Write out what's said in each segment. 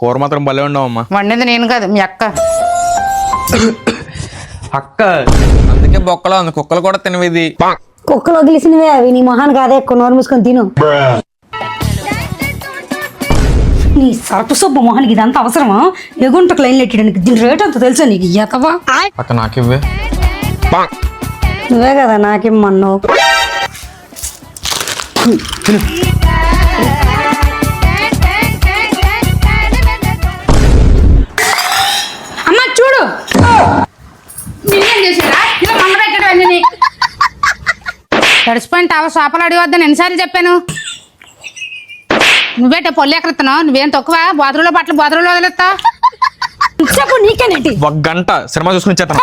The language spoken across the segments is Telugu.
కూర మాత్రం భలే ఉండవమ్మా. వండింది నేను కాదు, మీ అక్క. అక్క అందుకే బొక్కలో ఉంది, కుక్కలు కూడా తినవిది. కుక్కలు వదిలేసినవే అవి, నీ మొహాన్ని కాదే, ఎక్కువ నోరు మూసుకొని తిను. నీ సరపు సొబ్బు మొహానికి ఇదంతా అవసరమా? ఎగుంటకు లైన్ లెట్టడానికి దీని రేట్ అంత తెలుసా నీకు? ఎతవా అక్క నాకు ఇవ్వే. నువ్వే కదా నాకేమన్నావు. అమ్మ చూడు, నేనేం చేసారా ఇలా మండ పెట్టడం అన్నీ తడిసిపోయిన తావ సోపలు అడిగొద్దని ఎన్నిసార్లు చెప్పాను. నువ్వేట పొల్లి ఎక్కడుతున్నావు? నువ్వేం తక్కువ బాత్రూంలో బట్టలు బాత్రూంలో వదిలేస్తావు. చెప్పు నీకేనేంటి? ఒక గంట సినిమా చూసుకుని చేస్తాను.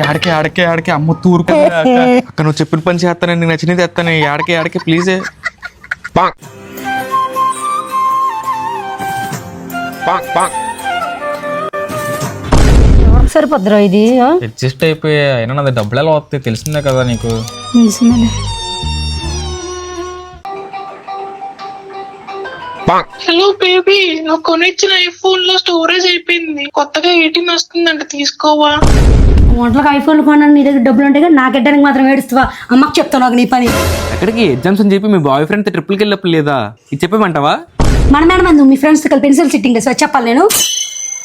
ఆడికే ఆడికే ఆడికే అమ్మ తూరుకు అక్క, నువ్వు చెప్పిన పని చేస్తాను, నీకు నచ్చినది ఎత్తాను. ఆడికే ఆడికే ప్లీజే. ఎవరికి సరిపోద్దురా ఇది? అడ్జస్ట్ అయిపోయా. అయినా నాది డబ్బులు ఎలా వస్తాయి తెలిసిందే కదా నీకు. హలో బేబీ, నువ్వు కొనిచ్చిన ఐఫోన్ లో స్టోరేజ్ అయిపోయింది, కొత్తగా 18 వస్తుందంట, తీసుకోవా? వంటలకు ఐఫోన్లు కొన్నాను, నీ దగ్గర డబ్బులు ఉంటాయి కదా, నాకెట్టడానికి మాత్రం ఏడుస్తావా? అమ్మకి చెప్తాను నాకు నీ పని. ఎక్కడికి? ఎగ్జామ్స్ అని చెప్పి మీ బాయ్ ఫ్రెండ్ ట్రిప్కి వెళ్ళినప్పుడు లేదా ఇది చెప్పేమంటావా? మన మేడం నువ్వు మీ ఫ్రెండ్స్ కలిపి పెన్సిల్ సిట్టింగ్ వేసి చెప్పాలి నేను.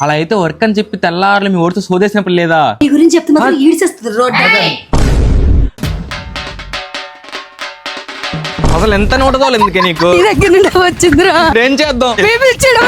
అలా అయితే వర్క్ అని చెప్పి తెల్లారులు మీ ఓడితో సోదేసినప్పుడు లేదా? ఈ గురించి చెప్తే మాత్రం ఈడ్చేస్తుంది రోడ్డు. అసలు ఎంత నోటదో ఎందుకే నీకు? నీ దగ్గర నుండి వచ్చిందిరా. ఏం చేద్దాం? బేబీ ఇచ్చాడు.